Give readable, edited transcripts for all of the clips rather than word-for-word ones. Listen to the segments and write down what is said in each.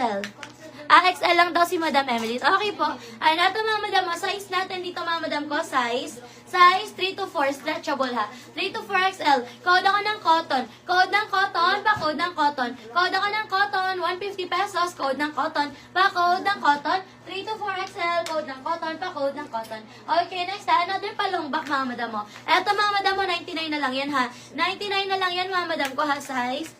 XL? XL lang daw si Madam Emily. Okay po. Ay, nato mga madam, size natin dito mga madam ko, size 3 to 4, stretchable ha. 3 to 4 XL. Code ako ng cotton. Code ng cotton, pa-code ng cotton. Code ako ng cotton, 150 pesos, code ng cotton, pa-code ng cotton. 3 to 4 XL, code ng cotton, pa-code ng cotton. Okay, next ha, another palongbak mga madam mo. Eto mga madam mo, 99 na lang yan ha. 99 na lang yan mga madam ko ha, size.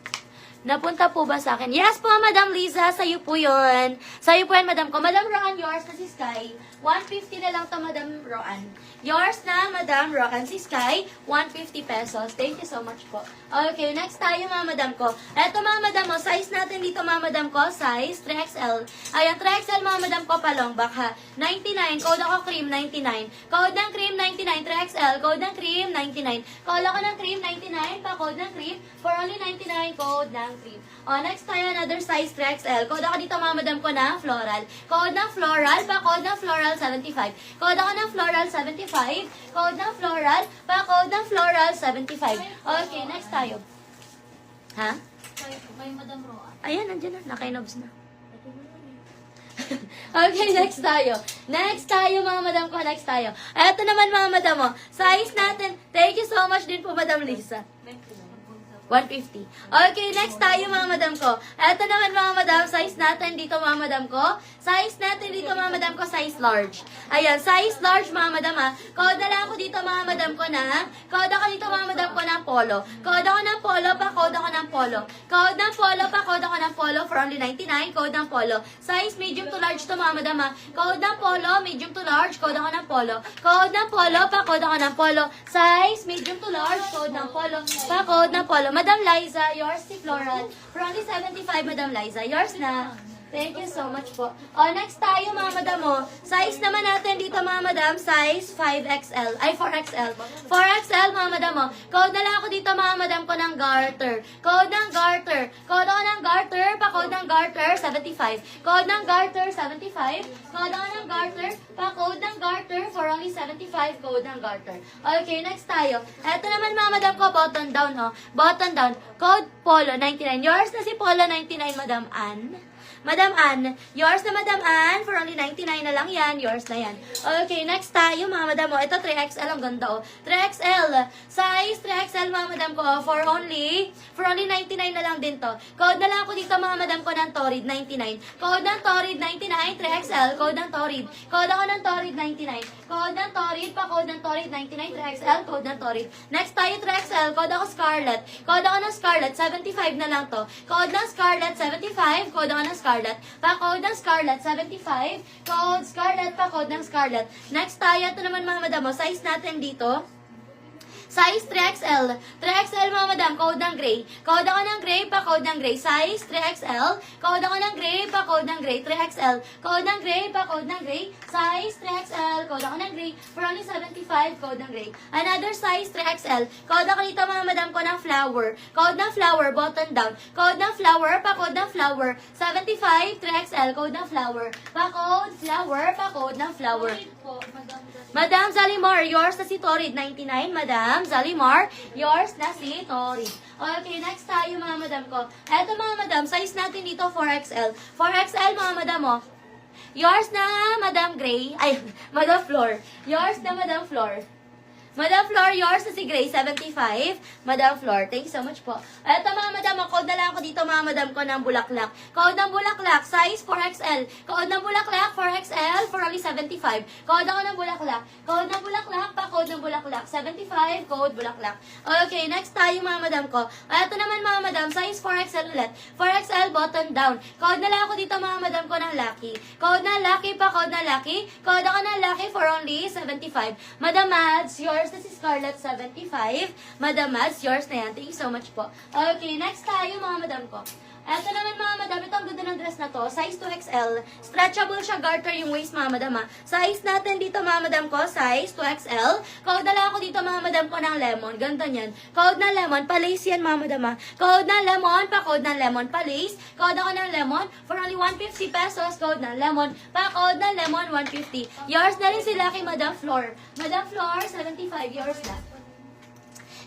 Napunta po ba sa akin? Yes po, Madam Liza. Sa'yo po yun. Sa'yo po yan, Madam ko. Madam Roan, yours na si Sky. 150 na lang to, Madam Roan. Yours na, Madam Roan, si Sky. 150 pesos. Thank you so much po. Okay, next tayo, mga Madam ko. Eto, mga Madam mo. Size natin dito, mga Madam ko. Size 3XL. Ayan, 3XL, mga Madam ko. Palongbak, ha. 99. Code ako cream, 99. Code ng cream, 99. 3XL. Code ng cream, 99. Code ako ng cream, 99. Pa-code ng cream. For only 99. Code ng cream. Next tayo, another size 3XL. Code ako dito, mga madam ko ng floral. Code ng floral, pa-code ng floral 75. Code ako ng floral 75. Code ng floral, pa-code ng floral 75. Okay, next tayo. Ha? Kay Madam Roa. Ayan, nandiyan na. Nakainobs na. Okay, next tayo. Next tayo, mga madam ko. Next tayo. Eto naman, mga madam mo. Size natin. Thank you so much din po, Madam Lisa. 150. Okay, next tayo mga madam ko. Eto naman mga madam, size natin dito mga madam ko. Size natin dito mga madam ko, size large. Ayan, size large mga madam ha. Code na lang ako dito mga madam ko na. Code ako dito mga madam ko ng polo. Code ako ng polo, pa-code ako ng polo. Code ng polo, pa-code ako ng polo for only 99. Code ng polo. Size medium to large to mga madam ha. Code ng polo, medium to large. Code ako ng polo. Code ng polo, pa-code ako ng polo. Size medium to large. Code ng polo, pa-code ng polo. Madam Liza, yours si Floral. For only 75, Madam Liza. Yours na. Thank you so much po. Next tayo mga madam mo. Size naman natin dito mga madam, size 5XL. Ay, 4XL. 4XL mga madam mo. Code na lang ako dito mga madam ko ng garter. Code ng garter. Code ako ng garter, pa-code ng garter, 75. Code ng garter, 75. Code ako ng garter, pa-code ng garter, for only 75. Code ng garter. Okay, next tayo. Eto naman mga madam ko, button down ho. Button down. Code Polo, 99. Yours na si Polo, 99, Madam Ann. Madam Ann, yours na Madam Ann, for only 99 na lang yan, yours na yan. Okay, next tayo mga madam mo. Ito 3XL, ang ganda oh. 3XL, size 3XL mga madam ko, for only 99 na lang din to. Code na lang ako dito mga madam ko ng Torrid, 99. Code ng Torrid, 99, 3XL, code ng Torrid. Code ako ng Torrid, 99. Code ng Torrid, pa-code ng Torrid, 99, 3XL, code ng Torrid. Next tayo 3XL, code ako Scarlet. Code ako ng Scarlet, 75 na lang to. Code ng Scarlet, 75, code ako ng Scarlet. Pa-code ng Scarlet, 75. Code Scarlet, pa-code ng Scarlet. Next tayo, ito naman mga madam mo, size natin dito. Size 3XL. 3XL mga madam, code ng gray. Code ako ng gray, pa-code ng gray. Size 3XL. Code ako ng gray, pa-code ng gray. 3XL. Code ng gray, pa-code ng gray. Size 3XL. Code ako ng gray. For only 75, code ng gray. Another size 3XL. Code ako dito mga madam ko ng flower. Code ng flower, button down. Code ng flower, pa-code ng flower. 75, 3XL. Code ng flower. Pa-code, flower, pa-code ng flower. Madam Zalimar, yours na si Torrid, 99, Madam Zalimar, yours na si Torrid. Okay, next tayo mga madam ko. Eto mga madam, size natin dito 4XL. 4XL mga madam mo. Yours na Madam Gray, ay, Madam Flor. Yours na Madam Flor. Madam Flor, yours na si Gray, 75. Madam Flor, thank you so much po. Eto mga madam, code na lang ako dito mga madam ko ng bulaklak. Code ng bulaklak, size 4XL. Code ng bulaklak, 4XL, for only 75. Code ako ng bulaklak. Code ng bulaklak, pa-code ng bulaklak. 75, code bulaklak. Okay, next tayo mga madam ko. Eto naman mga madam, size 4XL ulit. 4XL, button down. Code na lang ako dito mga madam ko ng Lucky. Code na Lucky, pa-code na Lucky. Code ako ng Lucky for only 75. Madam Mads, yours na si Scarlett, 75. Madam Mads, yours na yan. Thank you so much po. Okay, next tayo mga madam ko. Eto naman mga madam, ito ang ganda ng dress na to. Size 2XL. Stretchable siya, garter yung waist mga madam ha. Size natin dito mga madam ko, size 2XL. Code na lang ako dito mga madam ko ng lemon. Ganda niyan. Code ng lemon, pa-lace yan mga madam ha. Code ng lemon, pa-code ng lemon, pa-lace. Code ako ng lemon, for only 150 pesos. Code ng lemon, pa-code ng lemon, 150. Yours na rin sila kay Madam Flor. Madam Flor, 75. Yours na.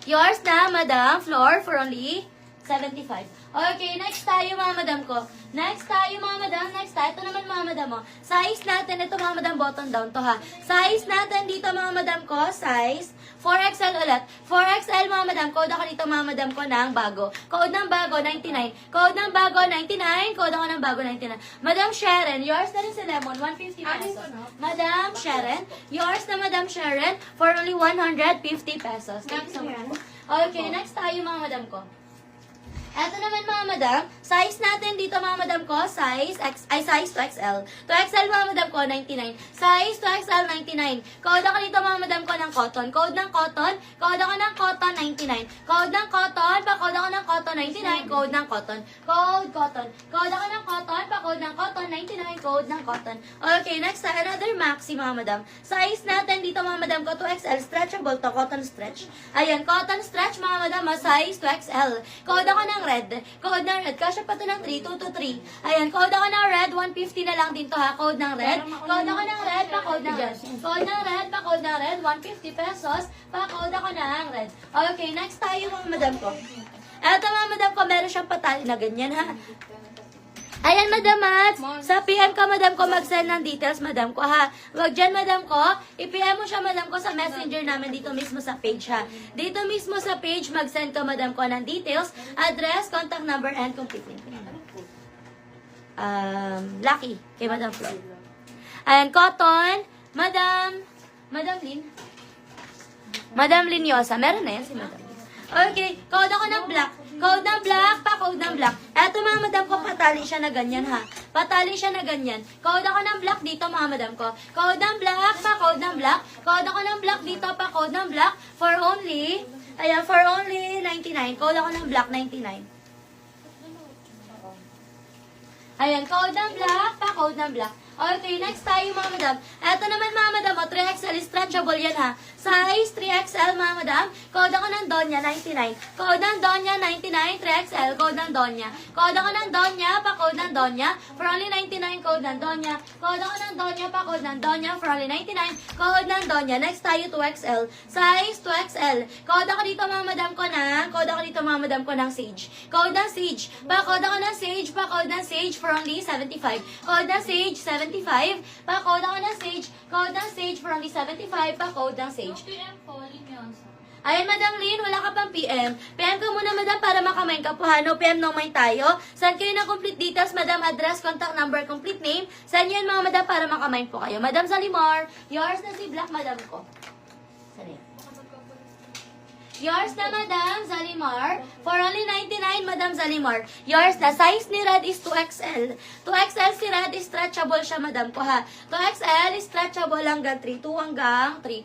Yours na, Madam Flor, for only 75. Okay, next tayo mga madam ko. Next tayo mga madam, next tayo. Ito naman mga madam mo. Size natin, ito mga madam, button down to ha. Size natin dito mga madam ko, size 4XL ulit. 4XL mga madam, code ako dito mga madam ko ng bago. Code ng bago, 99. Code ng bago, 99. Code ako ng bago, 99. Madam Sharon, yours na rin si Lemon, 150 pesos. Madam Sharon, yours na Madam Sharon for only 150 pesos. Thank you so much po. Okay, next tayo mga madam ko. Eto naman mga madam, size natin dito mga madam ko, size 2XL. 2XL mga madam ko, 99. Size 2XL, 99. Code ako dito mga madam ko ng cotton. Code ng cotton, code ako ng cotton, 99. Code ng cotton, pa-code ako ng cotton, 99. Code ng cotton. Code cotton. Code ako ng cotton, pa-code ng cotton, 99. Code ng cotton. Okay, next tayo, another maxi mga madam. Size natin dito mga madam ko, 2XL, stretchable to, cotton stretch. Ayan, cotton stretch mga madam, size 2XL. Code ako ng red. Code ng red. Kasya pa ito ng 3, 2 to 3. Ayan, code ako ng red. 150 na lang din to ha. Code ng red. Code ako ng red. Pa-code ng red. Code ng red. Pa-code ng red. 150 pesos. Pa-code ako ng red. Okay, next tayo mga madam ko. Eto mga madam ko, meron siyang patali na ganyan ha. Ayan, Madam Mats. Sa PM ka, Madam ko, mag-send ng details, Madam ko, ha. Wag dyan, Madam ko. I-PM mo siya, Madam ko, sa messenger namin dito mismo sa page, ha. Dito mismo sa page, mag-send ka, Madam ko, ng details, address, contact number, and complete name. Lucky, kay Madam Flo. Ayan, cotton, Madam Lynn. Madam Lynn Yosa. Meron na yan si Madam Lynn. Okay, code ako ng black. Code ng black, pa-code ng black. Eto mga madam ko, patali siya na ganyan ha. Patali siya na ganyan. Code ako ng black dito mga madam ko. Code ng black, pa-code ng black. Code ako ng black dito, pa-code ng black. For only, ayan, for only 99. Code ako ng black, 99. Ayan, code ng black, pa-code ng black. Okay, next tayo mga madam. Eto naman mga madam, 3XL stretchable yan ha. Size 3XL mga madam. Code ako ng Donya, 99. Code ng Donya, 99. 3XL, code ng Donya. Code ako ng Donya, pa-code ng Donya. For only 99, code ng Donya. Code ako ng Donya, pa-code ng Donya. For only 99, code ng Donya. Next tayo, 2XL. Size 2XL. Code ako dito mga madam ko ng, code ako dito mga madam ko ng Sage. Code ng Sage. Pa-code ako ng Sage, pa-code ng Sage for only 75. Code ng Sage, 75. Pa-code ako ng Sage. Code ng Sage for only 75. Pa-code ng Sage. PM po, Linyosa. Ayan, Madam Lynn, wala ka pang PM. PM ka muna, Madam, para makamain ka po, ha? No PM, no mind tayo. Send kayo ng complete details, Madam, address, contact number, complete name. Send yun, mga Madam, para makamain po kayo. Madam Zalimar, yours na si Black, Madam ko. Saan yan? Yours na, Madam Zalimar. For only 99, Madam Zalimar. Yours na. Size ni Red is 2XL. 2XL si Red is stretchable siya, Madam ko, ha? 2XL is stretchable hanggang 3. 2 hanggang 3.